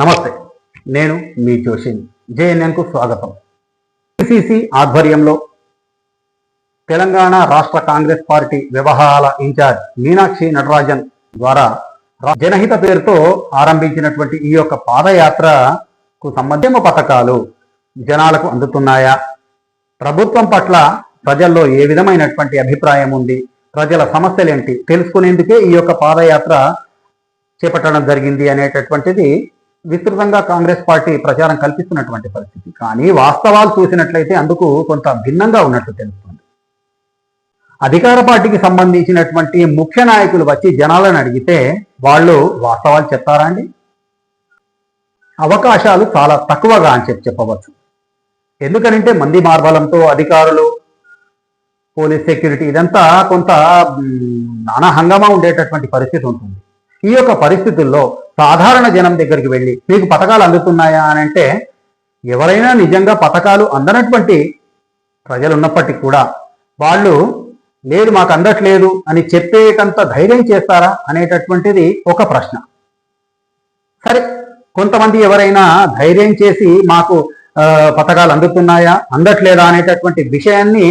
నమస్తే, నేను మీ జోషిని. జేఎన్ఎన్కు స్వాగతం. పిసిసి ఆధ్వర్యంలో తెలంగాణ రాష్ట్ర కాంగ్రెస్ పార్టీ వ్యవహారాల ఇన్ఛార్జ్ మీనాక్షి నటరాజన్ ద్వారా జనహిత పేరుతో ఆరంభించినటువంటి ఈ యొక్క పాదయాత్రకు సంబంధించిన పథకాలు జనాలకు అందుతున్నాయా, ప్రభుత్వం పట్ల ప్రజల్లో ఏ విధమైనటువంటి అభిప్రాయం ఉంది, ప్రజల సమస్యలేంటి తెలుసుకునేందుకే ఈ యొక్క పాదయాత్ర చేపట్టడం జరిగింది అనేటటువంటిది విస్తృతంగా కాంగ్రెస్ పార్టీ ప్రచారం కల్పిస్తున్నటువంటి పరిస్థితి. కానీ వాస్తవాలు చూసినట్లయితే అందుకు కొంత భిన్నంగా ఉన్నట్లు తెలుస్తుంది. అధికార పార్టీకి సంబంధించినటువంటి ముఖ్య నాయకులు వచ్చి జనాలను అడిగితే వాళ్ళు వాస్తవాలు చెప్తారా అండి? అవకాశాలు చాలా తక్కువగా అని చెప్పవచ్చు. ఎందుకనంటే మంది మార్బలంతో అధికారులు, పోలీస్ సెక్యూరిటీ ఇదంతా కొంత నానా హంగామా ఉండేటటువంటి పరిస్థితి ఉంటుంది. ఈ యొక్క పరిస్థితుల్లో సాధారణ జనం దగ్గరికి వెళ్ళి మీకు పథకాలు అందుతున్నాయా అని అంటే ఎవరైనా నిజంగా పథకాలు అందనటువంటి ప్రజలు ఉన్నప్పటికీ కూడా వాళ్ళు లేదు మాకు అందట్లేదు అని చెప్పేటంత ధైర్యం చేస్తారా అనేటటువంటిది ఒక ప్రశ్న. సరే, కొంతమంది ఎవరైనా ధైర్యం చేసి మాకు పథకాలు అందుతున్నాయా అందట్లేదా అనేటటువంటి విషయాన్ని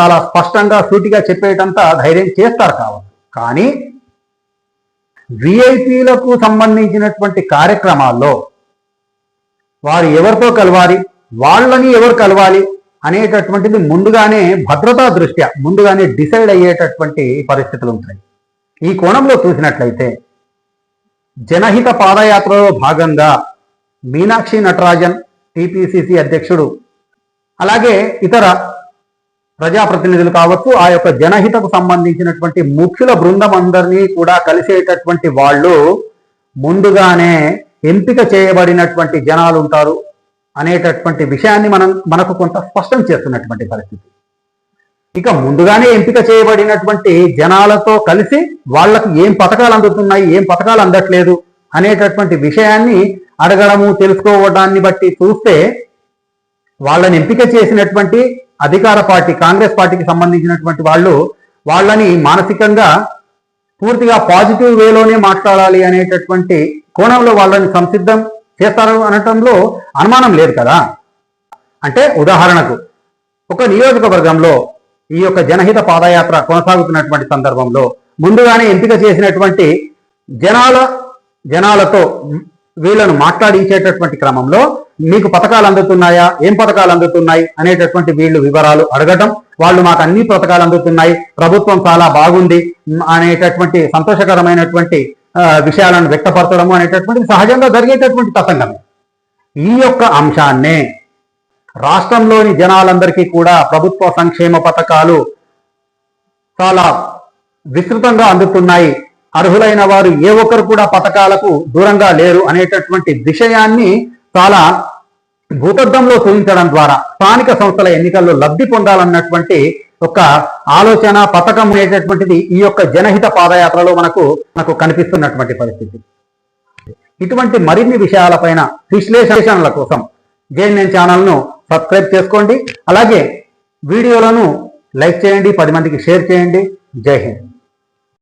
చాలా స్పష్టంగా సూటిగా చెప్పేటంత ధైర్యం చేస్తారు కావచ్చు. కానీ విఐపీలకు సంబంధించినటువంటి కార్యక్రమాల్లో వారు ఎవరితో కలవాలి, వాళ్ళని ఎవరు కలవాలి అనేటటువంటిది ముందుగానే భద్రతా దృష్ట్యా ముందుగానే డిసైడ్ అయ్యేటటువంటి పరిస్థితులు ఉంటాయి. ఈ కోణంలో చూసినట్లయితే జనహిత పాదయాత్రలో భాగంగా మీనాక్షి నటరాజన్ టిపిసిసి అధ్యక్షుడు, అలాగే ఇతర ప్రజాప్రతినిధులు కావచ్చు, ఆ యొక్క జనహితకు సంబంధించినటువంటి ముఖ్యుల బృందం అందరినీ కూడా కలిసేటటువంటి వాళ్ళు ముందుగానే ఎంపిక చేయబడినటువంటి జనాలు ఉంటారు అనేటటువంటి విషయాన్ని మనకు కొంత స్పష్టం చేస్తున్నటువంటి పరిస్థితి. ఇక ముందుగానే ఎంపిక చేయబడినటువంటి జనాలతో కలిసి వాళ్లకు ఏం పథకాలు అందుతున్నాయి, ఏం పథకాలు అందట్లేదు అనేటటువంటి విషయాన్ని అడగడము, తెలుసుకోవడాన్ని బట్టి చూస్తే వాళ్ళని ఎంపిక చేసినటువంటి అధికార పార్టీ కాంగ్రెస్ పార్టీకి సంబంధించినటువంటి వాళ్ళని మానసికంగా పూర్తిగా పాజిటివ్ వేలోనే మాట్లాడాలి అనేటటువంటి కోణంలో వాళ్ళని సంసిద్ధం చేస్తారు అనటంలో అనుమానం లేదు కదా. అంటే ఉదాహరణకు ఒక నియోజకవర్గంలో ఈ యొక్క జనహిత పాదయాత్ర కొనసాగుతున్నటువంటి సందర్భంలో ముందుగానే ఎంపిక చేసినటువంటి జనాలతో వీళ్ళను మాట్లాడించేటటువంటి క్రమంలో మీకు పథకాలు అందుతున్నాయా, ఏం పథకాలు అందుతున్నాయి అనేటటువంటి వీళ్ళు వివరాలు అడగటం, వాళ్ళు మాకు అన్ని పథకాలు అందుతున్నాయి, ప్రభుత్వం చాలా బాగుంది అనేటటువంటి సంతోషకరమైనటువంటి విషయాలను వ్యక్తపరచడము అనేటటువంటి సహజంగా జరిగేటటువంటి తతంగమే. ఈ యొక్క అంశాన్నే రాష్ట్రంలోని జనాలందరికీ కూడా ప్రభుత్వ సంక్షేమ పథకాలు చాలా విస్తృతంగా అందుతున్నాయి, అర్హులైన వారు ఏ ఒక్కరు కూడా పథకాలకు దూరంగా లేరు అనేటటువంటి విషయాన్ని చాలా భూతద్దంలో చూపించడం ద్వారా స్థానిక సంస్థల ఎన్నికల్లో లబ్ధి పొందాలన్నటువంటి ఒక ఆలోచన, పథకం అనేటటువంటిది ఈ యొక్క జనహిత పాదయాత్రలో మనకు కనిపిస్తున్నటువంటి పరిస్థితి. ఇటువంటి మరిన్ని విషయాలపైన విశ్లేషణల కోసం జేఎన్ఎన్ ఛానల్ను సబ్స్క్రైబ్ చేసుకోండి. అలాగే వీడియోలను లైక్ చేయండి, 10 మందికి షేర్ చేయండి. జై హింద్.